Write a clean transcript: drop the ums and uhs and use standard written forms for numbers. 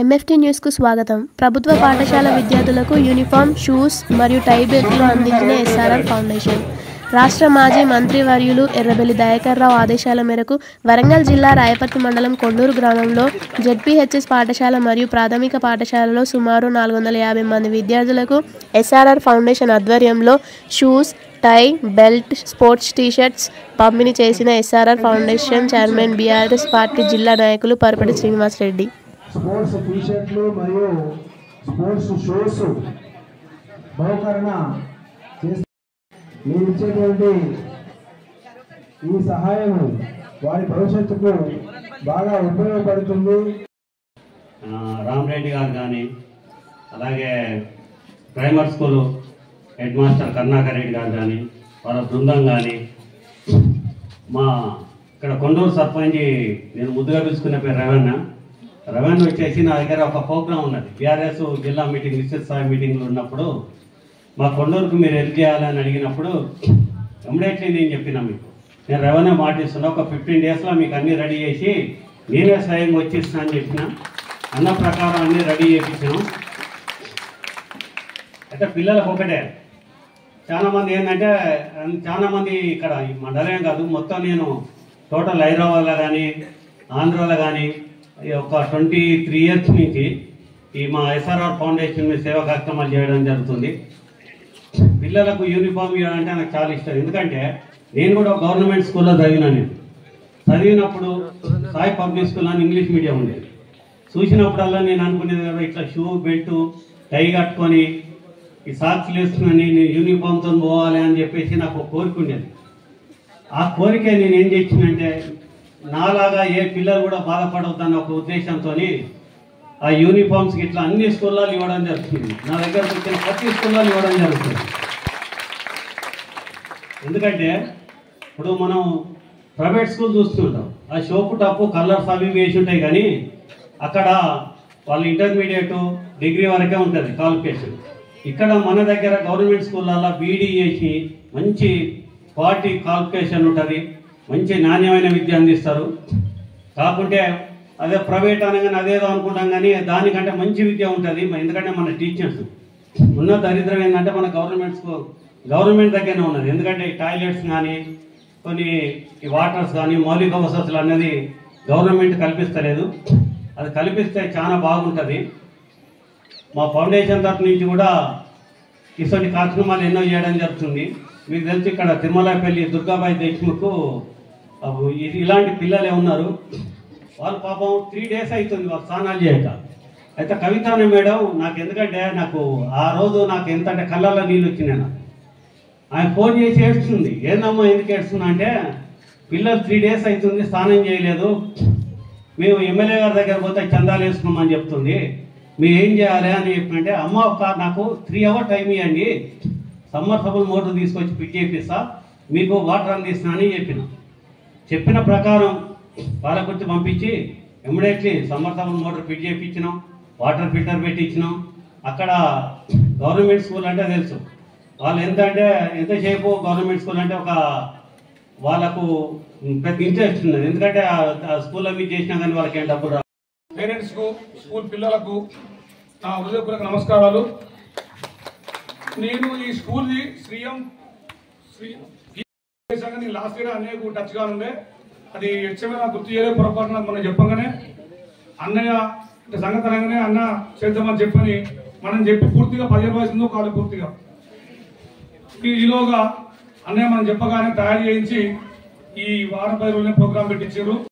MFT న్యూస్కు స్వాగతం. ప్రభుత్వ పాఠశాల విద్యార్థులకు యూనిఫామ్, షూస్ మరియు టై బెల్ట్లు అందించిన ఎస్ఆర్ఆర్ ఫౌండేషన్. రాష్ట్ర మాజీ మంత్రివర్యులు ఎర్రబెల్లి దయాకర్ రావు ఆదేశాల మేరకు వరంగల్ జిల్లా రాయపర్తి మండలం కొండూరు గ్రామంలో జెడ్పీహెచ్ఎస్ పాఠశాల మరియు ప్రాథమిక పాఠశాలలో సుమారు 450 మంది విద్యార్థులకు ఎస్ఆర్ఆర్ ఫౌండేషన్ ఆధ్వర్యంలో షూస్, టై, బెల్ట్, స్పోర్ట్స్ టీషర్ట్స్ పంపిణీ చేసిన SRR foundation chairman BRS party జిల్లా నాయకులు పరపటి శ్రీనివాస్ రెడ్డి. స్పోర్ట్స్ టీషర్ట్లు మరియు స్పోర్ట్స్ షూస్ బహుకరణ చేసి మీరు ఇచ్చేటువంటి ఈ సహాయం వారి భవిష్యత్తుకు బాగా ఉపయోగపడుతుంది. రామరెడ్డి గారు కానీ, అలాగే primary school head master Karunakar Reddy గారు కానీ, వాళ్ళ బృందం కానీ, మా ఇక్కడ కొండూరు సర్పంచ్ నేను ముద్దుగా పిలుచుకునే పేరు రవణ వచ్చేసి నా దగ్గర ఒక ప్రోగ్రాం ఉన్నది. బీఆర్ఎస్ జిల్లా మీటింగ్, విస్తృత స్థాయి మీటింగ్లు ఉన్నప్పుడు మా కొండూరుకు మీరు హెల్ప్ చేయాలని అడిగినప్పుడు ఇమ్మీడియట్లీ నేను చెప్పినా మీకు నేను రవణ మాటిస్తున్నా, ఒక 15 డేస్లో మీకు అన్నీ రెడీ చేసి నేనే స్వయంగా వచ్చిస్తున్నా అని చెప్పిన. అన్న ప్రకారం అన్నీ రెడీ చేయించాను. అయితే పిల్లలకు ఒకటే, చాలామంది ఏంటంటే చాలామంది ఇక్కడ మండలం కాదు మొత్తం నేను టోటల్ హైదరాబాద్లో కానీ ఆంధ్రాలో కానీ ఒక 23 ఇయర్స్ నుంచి ఈ మా ఎస్ఆర్ఆర్ ఫౌండేషన్ మీద సేవా కార్యక్రమాలు చేయడం జరుగుతుంది. పిల్లలకు యూనిఫామ్ ఇవ్వాలంటే నాకు చాలా ఇష్టం. ఎందుకంటే నేను కూడా గవర్నమెంట్ స్కూల్లో చదివినప్పుడు సాయి పబ్లిక్ స్కూల్ అని ఇంగ్లీష్ మీడియం ఉండేది. చూసినప్పుడల్లా నేను అనుకునేది కదా, ఇట్లా షూ, బెల్ట్, టై కట్టుకొని ఈ సాక్స్లు వేసుకుని నేను యూనిఫామ్తో పోవాలి అని చెప్పేసి నాకు ఒక కోరిక ఉండేది. ఆ కోరిక నేను ఏం చేసిందంటే, నాలాగా ఏ పిల్లలు కూడా బాధపడవద్దన్న ఒక ఉద్దేశంతో ఆ యూనిఫామ్స్కి ఇట్లా అన్ని స్కూళ్ళలో ఇవ్వడం జరుగుతుంది. నా దగ్గర వచ్చిన ప్రతి స్కూల్లో ఇవ్వడం జరుగుతుంది. ఎందుకంటే ఇప్పుడు మనం ప్రైవేట్ స్కూల్ చూస్తుంటాం, ఆ షోపు టప్పు కలర్స్ అవి వేసి ఉంటాయి, కానీ అక్కడ వాళ్ళు ఇంటర్మీడియట్, డిగ్రీ వరకే ఉంటుంది క్వాలిఫికేషన్. ఇక్కడ మన దగ్గర గవర్నమెంట్ స్కూళ్ళల్లో బీడీ చేసి మంచి క్వాలిటీ క్వాలిఫికేషన్ ఉంటుంది, మంచి నాణ్యమైన విద్య అందిస్తారు. కాకుంటే అదే ప్రైవేట్ అనగానే అదేదో అనుకుంటాం, కానీ దానికంటే మంచి విద్య ఉంటుంది. ఎందుకంటే మన టీచర్స్ ఉన్న దరిద్రం ఏంటంటే మన గవర్నమెంట్ దగ్గరనే ఉన్నది. ఎందుకంటే ఈ టాయిలెట్స్ కానీ కొన్ని ఈ వాటర్స్ కానీ మౌలిక వసతులు అనేది గవర్నమెంట్ కల్పిస్తలేదు. అది కల్పిస్తే చాలా బాగుంటుంది. మా ఫౌండేషన్ తరఫు నుంచి కూడా ఇటువంటి కార్యక్రమాలు ఎన్నో చేయడం జరుగుతుంది. మీకు తెలిసి ఇక్కడ తిరుమలపల్లి దుర్గాబాయి దేశ్ముఖ్ ఇలాంటి పిల్లలే ఉన్నారు. వాళ్ళు పాపం 3 డేస్ అవుతుంది వాళ్ళు స్నానాలు చేయక. అయితే కవితానే మేడం నాకు, ఎందుకంటే నాకు ఆ రోజు నాకు ఎంత అంటే కళ్ళల్లో నీళ్ళు వచ్చినాయి. ఆయన ఫోన్ చేసి ఏడుస్తుంది, ఏందమ్మా ఎందుకు ఏడుస్తున్నా అంటే, పిల్లలు 3 డేస్ అవుతుంది స్నానం చేయలేదు, మేము ఎమ్మెల్యే గారి దగ్గర పోతే చందాలు వేసుకున్నామని చెప్తుంది, మీరు ఏం చేయాలి అని చెప్పినంటే, అమ్మ నాకు 3 hours టైం ఇవ్వండి, సమ్మర్సబుల్ మోటార్ తీసుకొచ్చి ఫిట్ చేపిస్తా, మీకు వాటర్ అందిస్తున్నా అని చెప్పిన ప్రకారం వాళ్ళ గురించి పంపించి ఇమ్మీడియట్లీ సమ్మర్సబుల్ మోటార్ ఫిట్ చేయించినాం, వాటర్ ఫిల్టర్ పెట్టించినాం. అక్కడ గవర్నమెంట్ స్కూల్ అంటే తెలుసు వాళ్ళు ఎంతసేపు గవర్నమెంట్ స్కూల్ అంటే ఒక వాళ్ళకు పెద్ద ఇంట్రెస్ట్ ఉన్నది. ఎందుకంటే ఆ స్కూల్లో మీరు చేసినా కానీ వాళ్ళకి ఏం డబ్బులు రావు. పేరెంట్స్కు, స్కూల్ పిల్లలకు నా హృదయపూర్వక నమస్కారాలు. నేను ఈ స్కూల్ది నేను లాస్ట్ ఇయర్ అన్నయ్యకు టచ్గా ఉండే, అది హెచ్చమైన గుర్తు చేయలేదు, పొరపాటున మనం చెప్పగానే అన్నయ్య సంగతి అనగానే అన్న చేద్దామని చెప్పని మనం చెప్పి పూర్తిగా 15 వయసులో కాదు పూర్తిగా ఈలోగా అన్నయ్య మనం చెప్పగానే తయారు చేయించి ఈ వారం 10 రోజులనే ప్రోగ్రాం పెట్టించారు.